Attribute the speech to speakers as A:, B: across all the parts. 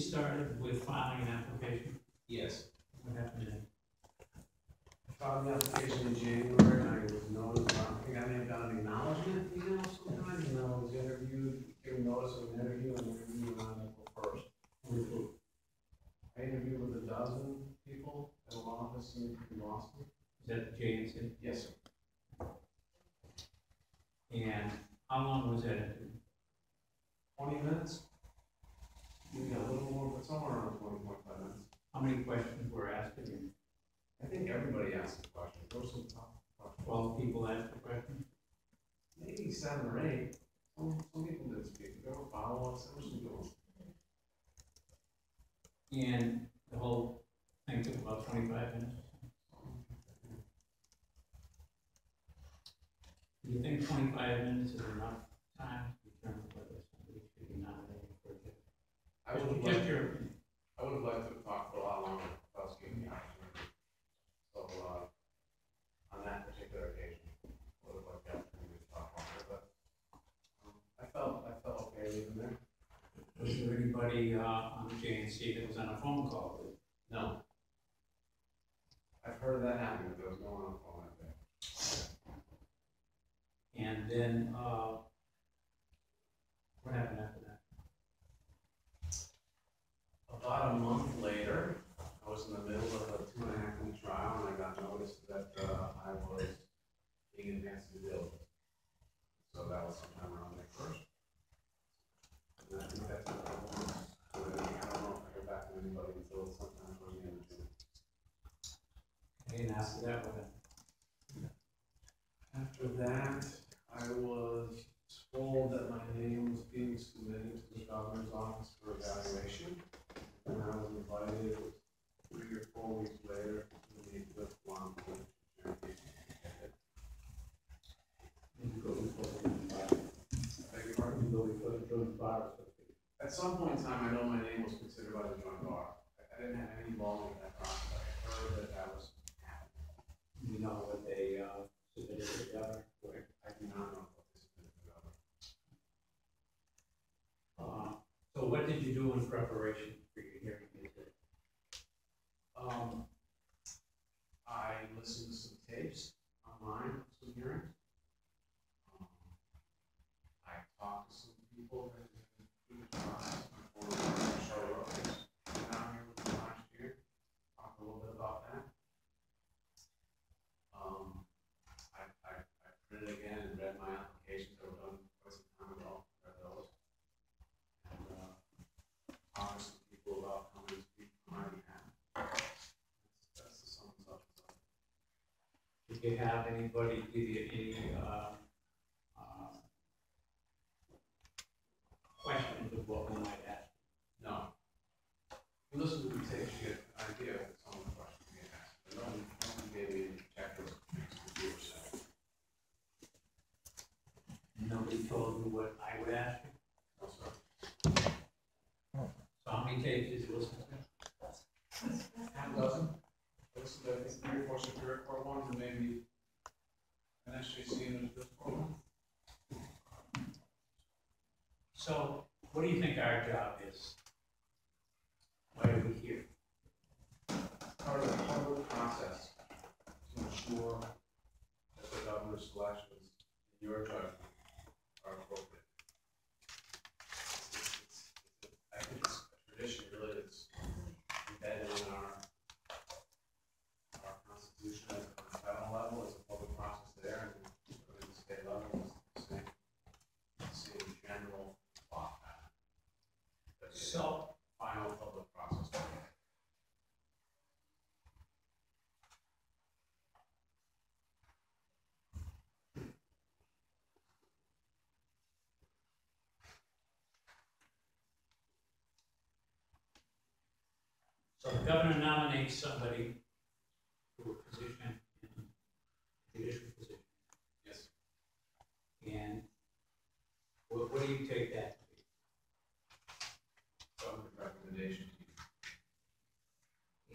A: get started with filing an application?
B: Yes.
A: What happened then?
B: I filed the application in January, and I was notified, I think I may have gotten an acknowledgement email sometime, and I was interviewed, given notice of an interview, and interviewed on April 1st. I interviewed with a dozen people at an office in Boston.
A: Is that the JNC?
B: Yes, sir.
A: And how long was that interview?
B: 20 minutes? Maybe a little more, but somewhere around 20, 25 minutes.
A: How many questions were asked of you?
B: I think everybody asked a question. There were some tough questions.
A: 12 people asked the question?
B: Maybe 7 or 8. Some people didn't speak. There were follow-ups. There were some good ones.
A: And the whole thing took about 25 minutes? Do you think 25 minutes is enough time to determine whether somebody should be nominated for a job?
B: I would have liked to talk for a lot longer without giving the opportunity. So, on that particular occasion, I would have liked the opportunity to talk longer, but I felt okay leaving there.
A: Was there anybody on the JNC that was on a phone call with?
B: No. I've heard that happen, but there was no one on the phone that day.
A: And then, what happened after that?
B: About a month later, I was in the middle of a 2.5-week trial, and I got notice that I was being advanced to due diligence. So that was sometime around May 1st. And I think that's what I was. I don't know if I heard back from anybody until sometime towards the end of June.
A: Okay, and after that, what happened?
B: After that, I was told that my name was being submitted to the governor's office for evaluation. And I was invited 3 or 4 weeks later to meet with one. At some point in time, I know my name was considered by the joint bar. I didn't have any involvement in that process. I heard that that was happening.
A: You know what they submitted to the governor?
B: I do not know what they submitted to the governor.
A: So what did you do in preparation for your hearing?
B: I listened to some tapes online, some hearings. I talked to some people that through the process before Charlotte came down here with me last year. Talked a little bit about that. I printed it again and read my applications that were done quite some time ago. Read those. And talked to some people about coming to speak on my behalf. That's the sum and substance of it.
A: Did you have anybody give you any questions of what we might ask?
B: No. You listen to the tapes, you get an idea of some of the questions you get asked. But no one gave me any checklist to do or say.
A: Nobody told you what I would ask you?
B: No, sir.
A: So how many tapes did you listen to?
B: Half a dozen. I listened to, I think, 3 or 4 Superior Court ones, and maybe an SJC and a District Court one.
A: So what do you think our job is? Why are we here?
B: Part of the public process to ensure that the governor's selections in your judgment are appropriate. I think it's a tradition really that's embedded in our Constitution at the federal level. It's a public process there, and at the state level, it's the same general thought pattern.
A: So
B: Final public process.
A: So the governor nominates somebody to a position in judicial position.
B: Yes.
A: And what do you take that to be?
B: Governor's recommendation to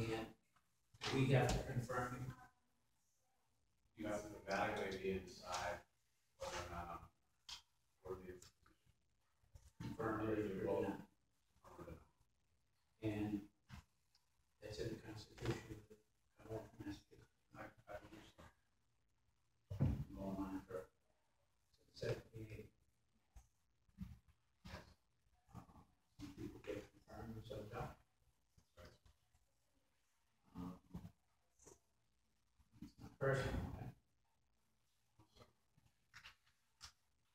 B: you.
A: And we have to confirm it.
B: You have to evaluate it and decide whether or not I'm worthy of the position.
A: Confirm it or not. person,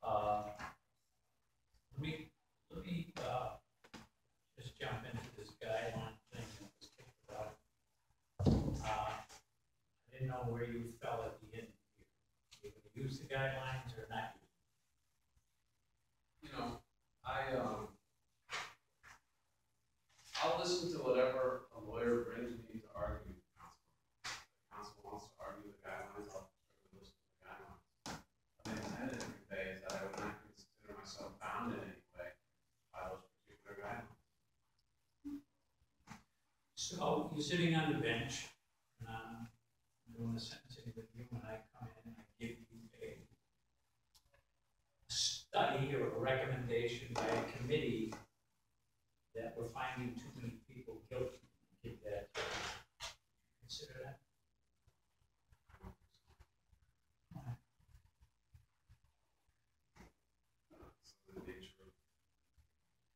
A: right? Let me, just jump into this guideline thing that was kicked about. I didn't know where you fell at the end. You gonna use the guidelines or not?
B: You know, I'll listen to whatever a lawyer brings me to argue with counsel. If the counsel wants to argue the guidelines, I'll certainly listen to the guidelines. What I intended to convey is that I would not consider myself bound in any way by those particular guidelines.
A: So you're sitting on the bench, and I'm doing a sentencing with you, and I come in and I give you a study or a recommendation by a committee that we're finding too many people guilty. Give that, consider that.
B: So the nature of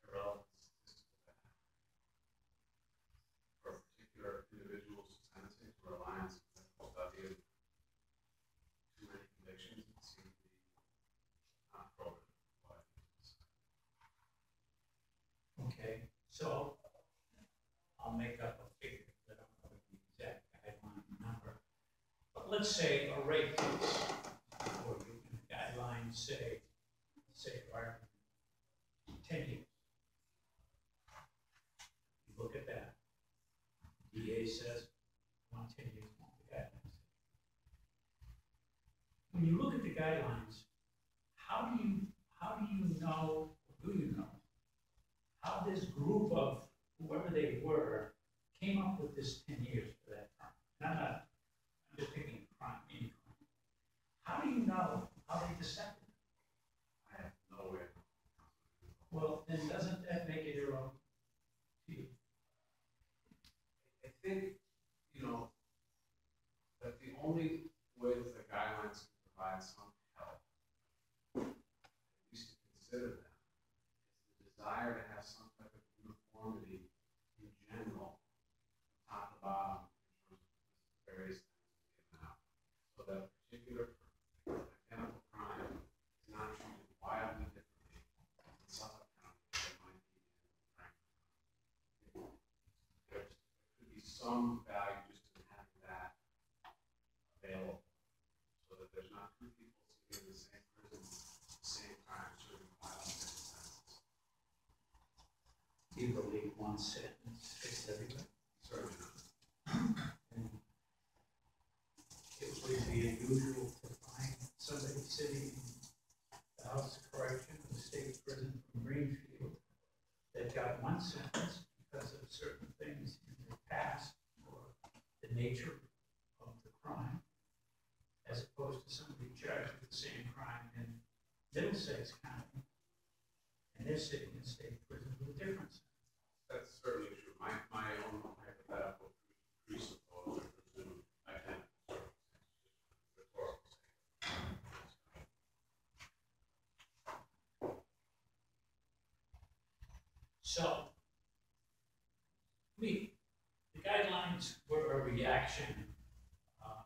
B: irrelevant statistical data for a particular individual's sentencing to reliance on the study of too many convictions, it seems to be not appropriate.
A: Okay, so I'll make up a figure that I don't know the exact guideline number. But let's say a rape case before you, and the guidelines say right, 10 years. You look at that. DA says, I want 10 years more, the guidelines. When you look at the guidelines, how do you know, or do you know, how this group of whoever they were came up with this 10 years for that crime? I'm just picking a crime, any crime. How do you know how they decided?
B: I have no way.
A: Well, then doesn't that make it irrelevant to you?
B: I think, you know, that the only way that the guidelines can provide some help, at least to consider them, is the desire to have some type of uniformity in general, top to bottom, in terms of the various things given out. So that a particular identical crime is not treated wildly differently in Suffolk County than it might be in Franklin County. There could be some value just in having that available, so that there's not two people sitting in the same prison, same time, serving wildly different sentences.
A: Do you believe one sentence fits everything?
B: Certainly not.
A: And it would be unusual to find somebody sitting in the House of Correction, the state prison from Greenfield, that got one sentence because of certain things in their past or the nature of the crime, as opposed to somebody charged with the same crime in Middlesex County, and they're sitting in state prison with a different sentence.
B: That's certainly true. My own hypothetical presuppose or presume identical circumstances, rhetorical sake.
A: So, the guidelines were a reaction at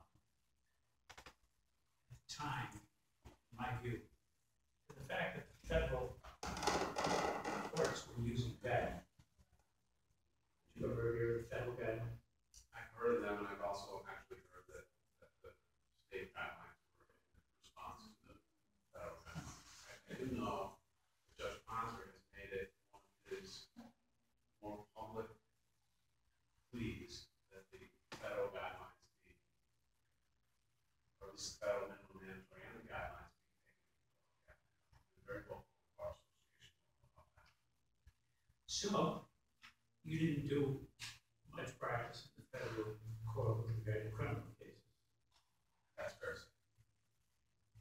A: the time, in my view, to the fact that the federal courts were using guidelines. Did you ever hear of the federal guidelines?
B: I've heard of them, and I've also actually heard that the state guidelines were in response to the federal guidelines. I do know that Judge Ponser has made it one of his more public pleas that the federal guidelines be, or at least the federal minimum mandatory and the guidelines be taken into account. I'm very vocal with our association about that.
A: So, you didn't do much practice in the federal court with regard to criminal cases.
B: That's fair to say.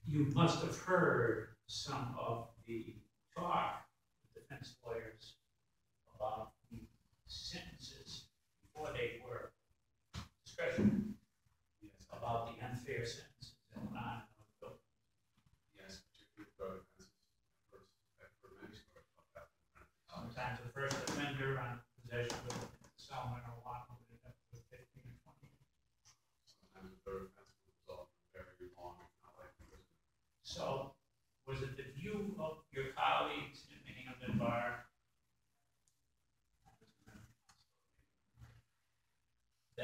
A: You must have heard some of the talk with defense lawyers about the sentences before they were discretionary,
B: Yes,
A: about the unfair sentences that went on in those buildings.
B: yes, particularly drug offenses. I've heard many stories about that.
A: Sometimes the first offender on possession of some marijuana would end up with 15 or 20 years.
B: Sometimes the third offense will result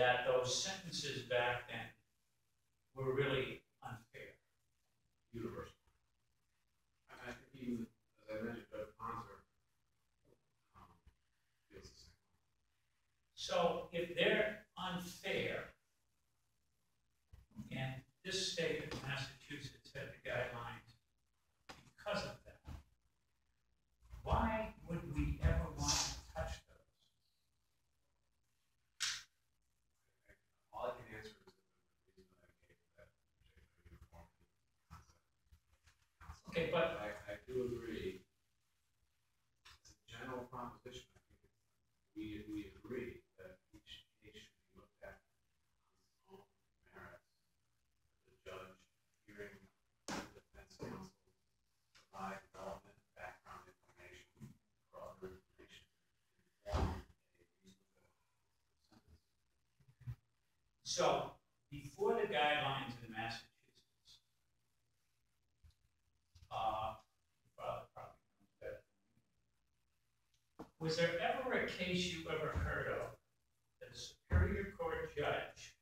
A: that those sentences back then were really unfair.
B: Universal. I think even, as I mentioned, Judge Ponser feels the same.
A: So if they're unfair, and this state of Massachusetts had the guidelines because of that, why would we ever want to touch those?
B: All I can answer is the reason that I gave that particular uniformity concept.
A: Okay, but
B: I do agree. It's a general proposition. I think we agree that each case should be looked at on its own merits. The judge hearing the defense counsel provide development, background information, or other information to inform a reasonable sentence.
A: so before the guidelines in Massachusetts, Father probably knows better than me. Was there ever a case you ever heard of that a Superior Court judge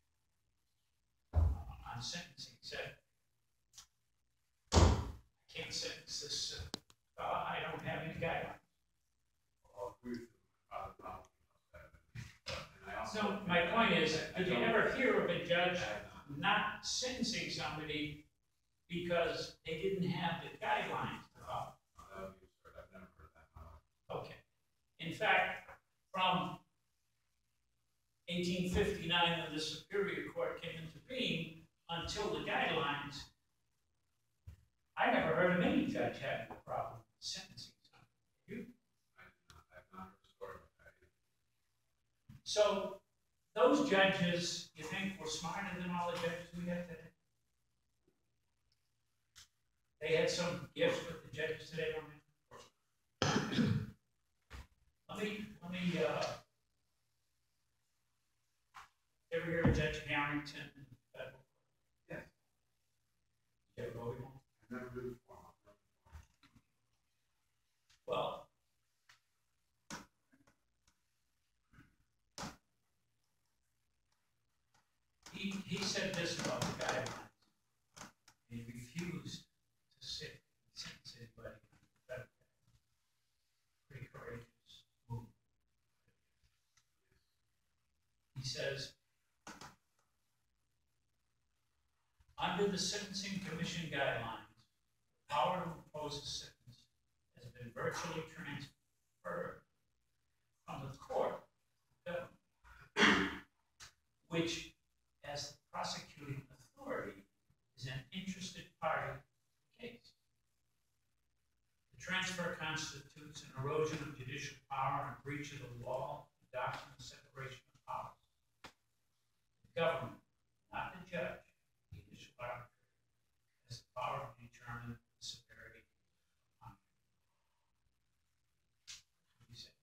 A: on sentencing said, I can't sentence this fella, I don't have any guidelines?
B: I'll agree with you. Father probably knows better than me. And I also.
A: So my point is,
B: I
A: did you
B: don't-
A: ever hear of a judge
B: I have not.
A: not sentencing somebody because they didn't have the guidelines?
B: That would be absurd. I've never heard that.
A: Okay. In fact, from 1859, when the Superior Court came into being, until the guidelines, I never heard of any judge having a problem sentencing somebody. You?
B: I've not heard a story like that either.
A: So those judges, you think, were smarter than all the judges we have today? They had some gifts that the judges today don't have. Let me, ever hear of Judge Harrington in federal court?
B: Yes.
A: You ever voted on?
B: I've never been before.
A: Well, he said this about the guidelines. He refused to sentence anybody on the federal guidelines. Pretty courageous move. He says, under the Sentencing Commission guidelines, the power to impose a sentence has been virtually transferred from the court to the government, which, as the prosecuting authority, is an interested party in the case. The transfer constitutes an erosion of judicial power and a breach of the law, the doctrine of separation of powers. The government, not the judge, the judicial arbitrator, has the power to determine the severity of punishment. That's what he said.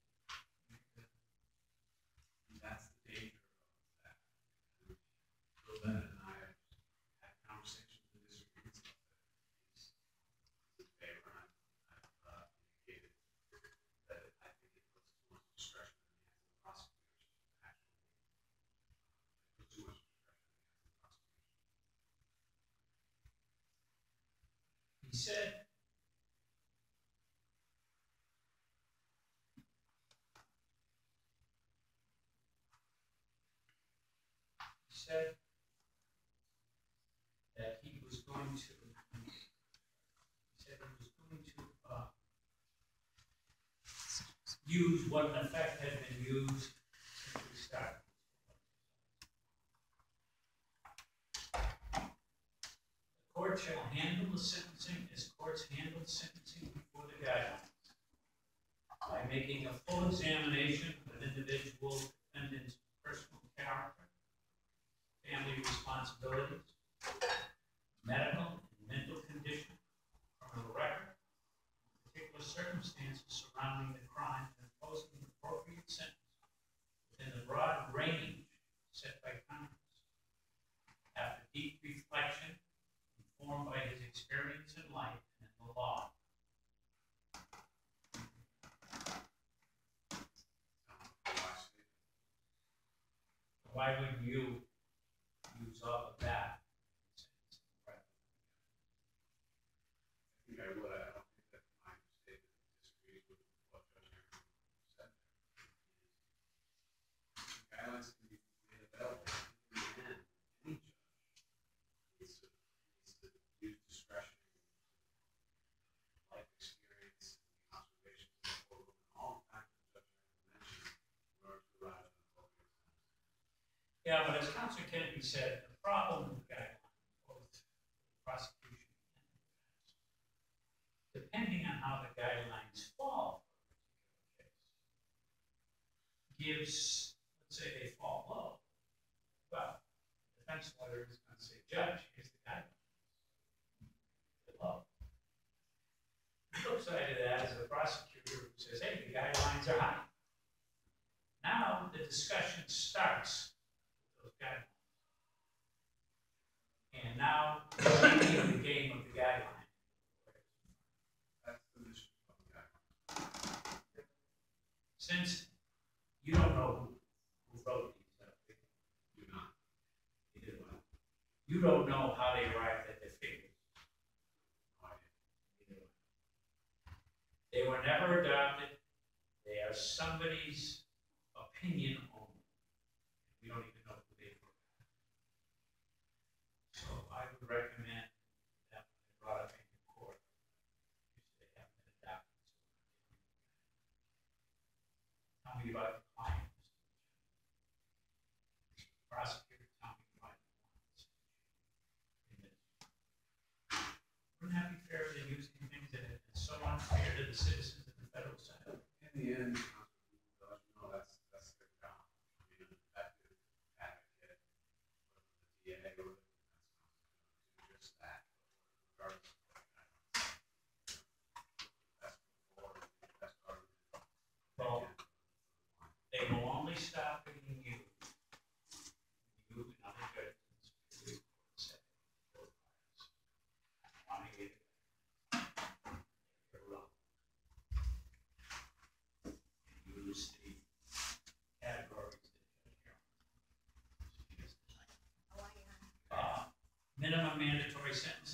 B: And that's the danger of that. Bill Bennett and I have had conversations and disagreements about that. He's in favor, and I've indicated that I think it puts too much discretion in the hands of the prosecutors to actually put too much discretion in the hands of the prosecutors.
A: He said, that he was going to use what in effect had been used since we started. The court shall handle the sentencing as courts handle sentencing before the guidelines, by making a full examination of an individual defendant's personal character, family responsibilities, medical and mental condition, criminal record, particular circumstances surrounding the crime, and imposing an appropriate sentence within the broad range set by Congress. After deep reflection, informed by his experience in life and in the law.
B: Wise statement.
A: why wouldn't you use all of that?
B: I think I would. I don't think that my statement disagrees with what Judge Aaron said. Guidelines can be made available. In the end, any judge needs to use discretion, life experience, observations, and all the factors Judge Aaron mentioned in order to arrive at an appropriate sentence.
A: Yeah, but as Councilor Kennedy said, the problem with guidelines, both prosecution and defense, depending on how the guidelines fall for a particular case, gives, let's say they fall low. Well, the defense lawyer is going to say, Judge, here's the guidelines. They're low. The flip side of that is a prosecutor who says, hey, the guidelines are high. Now the discussion starts with those guidelines. And now the game of the guideline.
B: That's the mission of the guideline.
A: Since you don't know who wrote these,
B: Do not.
A: neither do I. You don't know how they arrived at their figures.
B: No idea.
A: Neither do I. They were never adopted. They are somebody's opinion only. We don't even know who they were. So I would recommend that when they brought up in court, if they haven't been adopted. Tell me about the client. Prosecutor, tell me why you want this. Wouldn't that be fair to use these things that are so unfair to the citizens of the federal Senate?
B: In the end, no, that's their job. I mean, an effective advocate, whether the DA or the defense counsel, just that, regardless of what guidelines. That's before the best argument.
A: Well, they will only stop being used. You and other judges, Superior Court, say, court files. I want to get it. They're wrong. And use the categories that Judge Carroll suggested. Minimum mandatory sentence